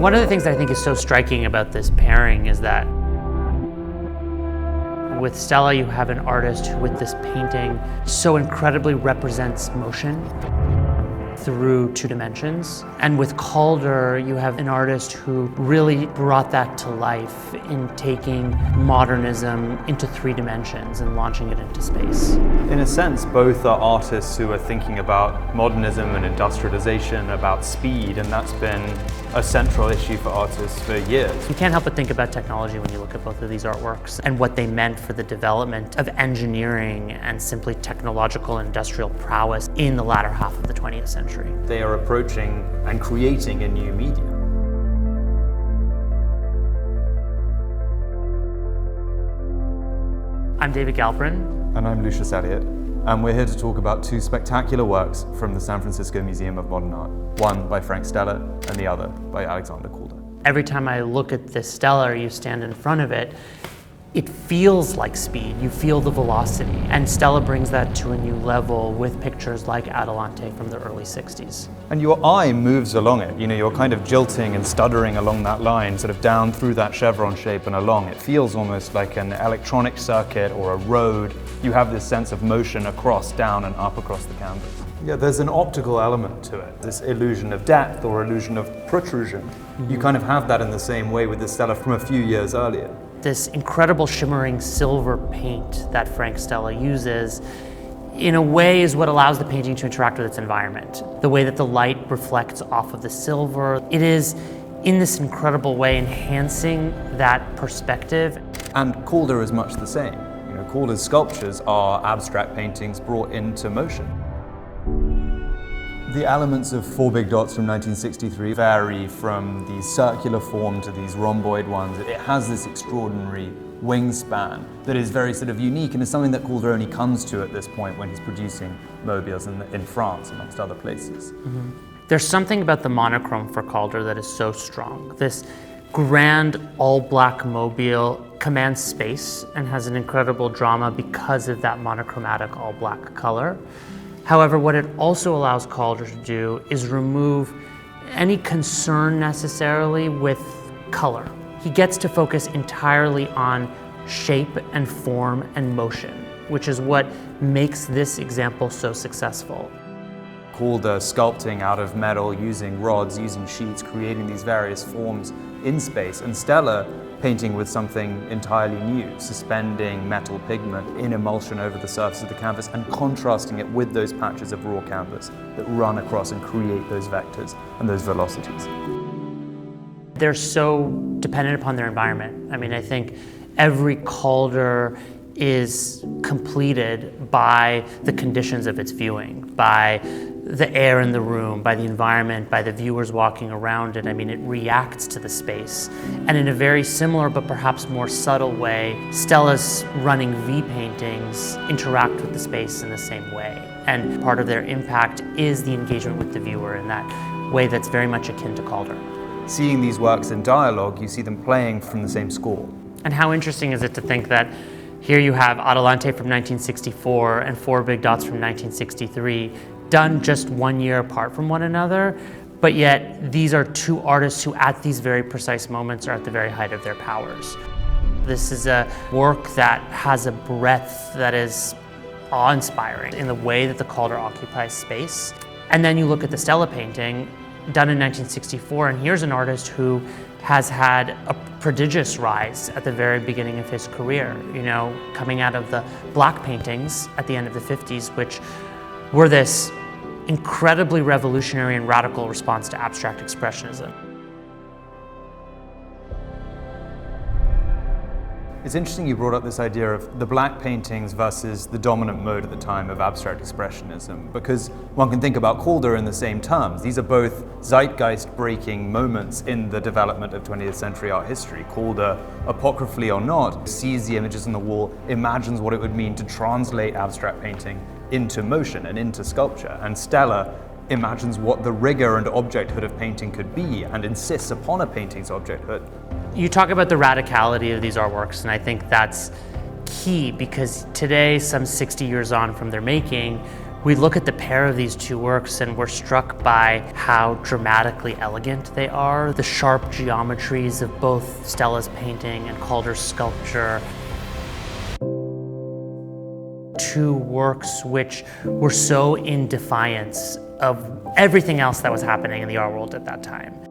One of the things that I think is so striking about this pairing is that with Stella, you have an artist who, with this painting, so incredibly represents motion through 2 dimensions. And with Calder, you have an artist who really brought that to life in taking modernism into 3 dimensions and launching it into space. In a sense, both are artists who are thinking about modernism and industrialization, about speed, and that's been a central issue for artists for years. You can't help but think about technology when you look at both of these artworks and what they meant for the development of engineering and simply technological and industrial prowess in the latter half of the 20th century. They are approaching and creating a new medium. I'm David Galperin. And I'm Lucius Elliott. And we're here to talk about 2 spectacular works from the San Francisco Museum of Modern Art. One by Frank Stella and the other by Alexander Calder. Every time I look at this Stella or you stand in front of it, it feels like speed. You feel the velocity. And Stella brings that to a new level with pictures like Adelante from the early 60s. And your eye moves along it. You know, you're kind of jilting and stuttering along that line, sort of down through that chevron shape and along. It feels almost like an electronic circuit or a road. You have this sense of motion across, down and up across the canvas. Yeah, there's an optical element to it. This illusion of depth or illusion of protrusion. You kind of have that in the same way with the Stella from a few years earlier. This incredible shimmering silver paint that Frank Stella uses, in a way, is what allows the painting to interact with its environment. The way that the light reflects off of the silver, it is, in this incredible way, enhancing that perspective. And Calder is much the same. You know, Calder's sculptures are abstract paintings brought into motion. The elements of Four Big Dots from 1963 vary from the circular form to these rhomboid ones. It has this extraordinary wingspan that is very sort of unique and is something that Calder only comes to at this point when he's producing mobiles in France, amongst other places. Mm-hmm. There's something about the monochrome for Calder that is so strong. This grand all-black mobile commands space and has an incredible drama because of that monochromatic all-black color. However, what it also allows Calder to do is remove any concern necessarily with color. He gets to focus entirely on shape and form and motion, which is what makes this example so successful. Calder sculpting out of metal, using rods, using sheets, creating these various forms in space, and Stella painting with something entirely new, suspending metal pigment in emulsion over the surface of the canvas and contrasting it with those patches of raw canvas that run across and create those vectors and those velocities. They're so dependent upon their environment. I mean, I think every Calder is completed by the conditions of its viewing, by the air in the room, by the environment, by the viewers walking around it. I mean, it reacts to the space. And in a very similar but perhaps more subtle way, Stella's running V paintings interact with the space in the same way. And part of their impact is the engagement with the viewer in that way that's very much akin to Calder. Seeing these works in dialogue, you see them playing from the same score. And how interesting is it to think that here you have Adelante from 1964 and Four Big Dots from 1963, done just 1 year apart from one another, but yet these are 2 artists who at these very precise moments are at the very height of their powers. This is a work that has a breadth that is awe-inspiring in the way that the Calder occupies space. And then you look at the Stella painting, done in 1964, and here's an artist who has had a prodigious rise at the very beginning of his career, you know, coming out of the black paintings at the end of the 50s, which were this incredibly revolutionary and radical response to abstract expressionism. It's interesting you brought up this idea of the black paintings versus the dominant mode at the time of abstract expressionism, because one can think about Calder in the same terms. These are both zeitgeist-breaking moments in the development of 20th century art history. Calder, apocryphally or not, sees the images on the wall, imagines what it would mean to translate abstract painting into motion and into sculpture, and Stella imagines what the rigor and objecthood of painting could be and insists upon a painting's objecthood. You talk about the radicality of these artworks, and I think that's key because today, some 60 years on from their making, We look at the pair of these two works and we're struck by how dramatically elegant they are, the sharp geometries of both Stella's painting and Calder's sculpture. Two works which were so in defiance of everything else that was happening in the art world at that time.